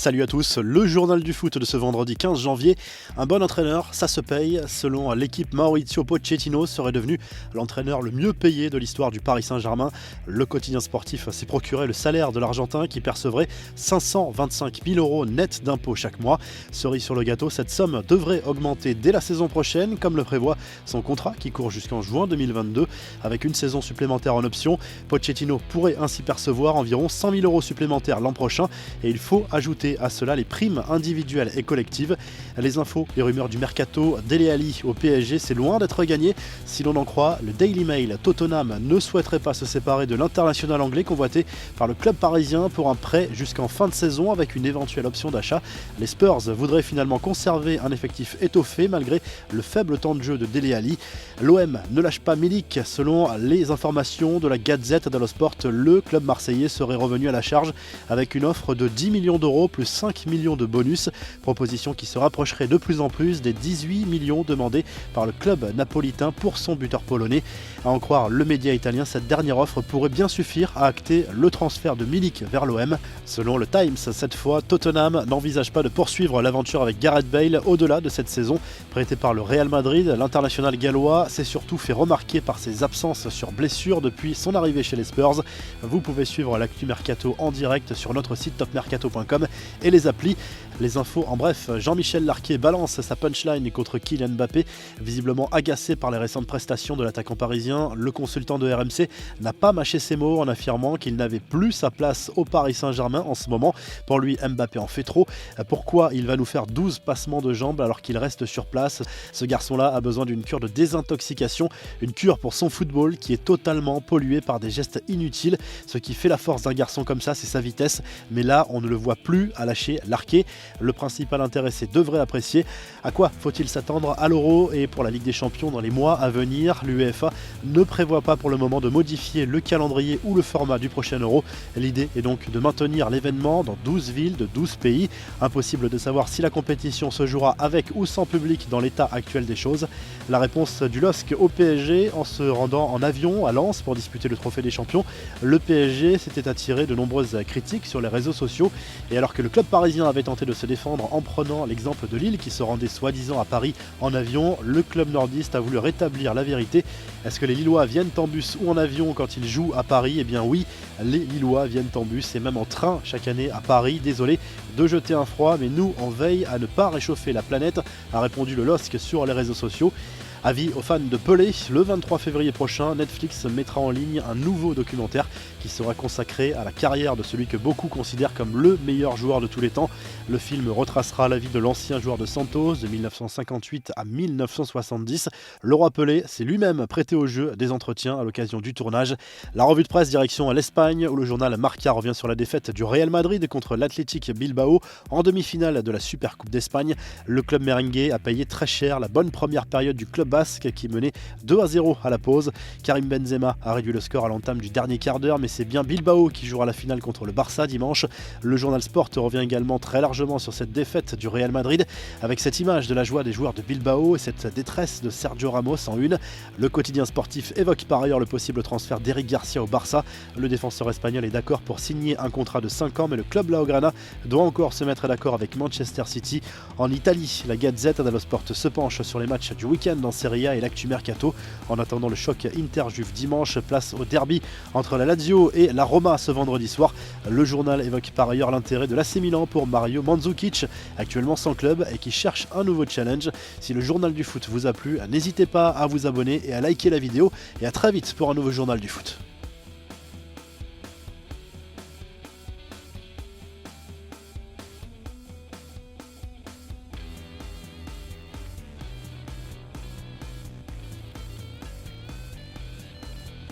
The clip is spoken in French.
Salut à tous, le journal du foot de ce vendredi 15 janvier. Un bon entraîneur, ça se paye. Selon l'équipe, Maurizio Pochettino serait devenu l'entraîneur le mieux payé de l'histoire du Paris Saint-Germain. Le quotidien sportif s'est procuré le salaire de l'Argentin qui percevrait 525 000 euros net d'impôts chaque mois. Cerise sur le gâteau, cette somme devrait augmenter dès la saison prochaine, comme le prévoit son contrat qui court jusqu'en juin 2022. Avec une saison supplémentaire en option, Pochettino pourrait ainsi percevoir environ 100 000 euros supplémentaires l'an prochain. Et il faut ajouter à cela les primes individuelles et collectives. Les infos et rumeurs du mercato, Dele Alli au PSG, c'est loin d'être gagné. Si l'on en croit le Daily Mail, Tottenham ne souhaiterait pas se séparer de l'international anglais convoité par le club parisien pour un prêt jusqu'en fin de saison avec une éventuelle option d'achat. Les Spurs voudraient finalement conserver un effectif étoffé malgré le faible temps de jeu de Dele Alli. L'OM ne lâche pas Milik. Selon les informations de la Gazette dello Sport, le club marseillais serait revenu à la charge avec une offre de 10 millions d'euros plus 5 millions de bonus, proposition qui se rapprocherait de plus en plus des 18 millions demandés par le club napolitain pour son buteur polonais. À en croire le média italien, cette dernière offre pourrait bien suffire à acter le transfert de Milik vers l'OM. Selon le Times, cette fois, Tottenham n'envisage pas de poursuivre l'aventure avec Gareth Bale au-delà de cette saison. Prêté par le Real Madrid, l'international gallois s'est surtout fait remarquer par ses absences sur blessure depuis son arrivée chez les Spurs. Vous pouvez suivre l'actu mercato en direct sur notre site topmercato.com et les applis. Les infos en bref, Jean-Michel Larquet balance sa punchline contre Kylian Mbappé. Visiblement agacé par les récentes prestations de l'attaquant parisien, le consultant de RMC n'a pas mâché ses mots en affirmant qu'il n'avait plus sa place au Paris Saint-Germain en ce moment. Pour lui, Mbappé en fait trop. Pourquoi il va nous faire 12 passements de jambes alors qu'il reste sur place? Ce garçon-là a besoin d'une cure de désintoxication, une cure pour son football qui est totalement pollué par des gestes inutiles. Ce qui fait la force d'un garçon comme ça, c'est sa vitesse. Mais là, on ne le voit plus à lâcher Larquet. Le principal intéressé devrait apprécier. À quoi faut-il s'attendre à l'Euro et pour la Ligue des Champions dans les mois à venir? L'UEFA ne prévoit pas pour le moment de modifier le calendrier ou le format du prochain Euro. L'idée est donc de maintenir l'événement dans 12 villes de 12 pays. Impossible de savoir si la compétition se jouera avec ou sans public dans l'état actuel des choses. La réponse du LOSC au PSG en se rendant en avion à Lens pour disputer le Trophée des Champions. Le PSG s'était attiré de nombreuses critiques sur les réseaux sociaux et alors que le club parisien avait tenté de se défendre en prenant l'exemple de Lille qui se rendait soi-disant à Paris en avion, le club nordiste a voulu rétablir la vérité. Est-ce que les Lillois viennent en bus ou en avion quand ils jouent à Paris? Eh bien oui, les Lillois viennent en bus et même en train chaque année à Paris. Désolé de jeter un froid, mais nous on veille à ne pas réchauffer la planète, a répondu le LOSC sur les réseaux sociaux. Avis aux fans de Pelé, le 23 février prochain, Netflix mettra en ligne un nouveau documentaire qui sera consacré à la carrière de celui que beaucoup considèrent comme le meilleur joueur de tous les temps. Le film retracera la vie de l'ancien joueur de Santos de 1958 à 1970. Le roi Pelé s'est lui-même prêté au jeu des entretiens à l'occasion du tournage. La revue de presse direction à l'Espagne où le journal Marca revient sur la défaite du Real Madrid contre l'Athletic Bilbao en demi-finale de la Supercoupe d'Espagne. Le club merengue a payé très cher la bonne première période du club basque qui menait 2-0 à la pause. Karim Benzema a réduit le score à l'entame du dernier quart d'heure, mais c'est bien Bilbao qui jouera la finale contre le Barça dimanche. Le journal Sport revient également très largement sur cette défaite du Real Madrid, avec cette image de la joie des joueurs de Bilbao et cette détresse de Sergio Ramos en une. Le quotidien sportif évoque par ailleurs le possible transfert d'Eric Garcia au Barça. Le défenseur espagnol est d'accord pour signer un contrat de 5 ans, mais le club Blaugrana doit encore se mettre d'accord avec Manchester City. En Italie, la Gazette dello Sport se penche sur les matchs du week-end en Serie A et l'actu mercato. En attendant le choc Inter-Juve dimanche, place au derby entre la Lazio et la Roma ce vendredi soir. Le journal évoque par ailleurs l'intérêt de l'AC Milan pour Mario Mandzukic, actuellement sans club et qui cherche un nouveau challenge. Si le journal du foot vous a plu, n'hésitez pas à vous abonner et à liker la vidéo. Et à très vite pour un nouveau journal du foot.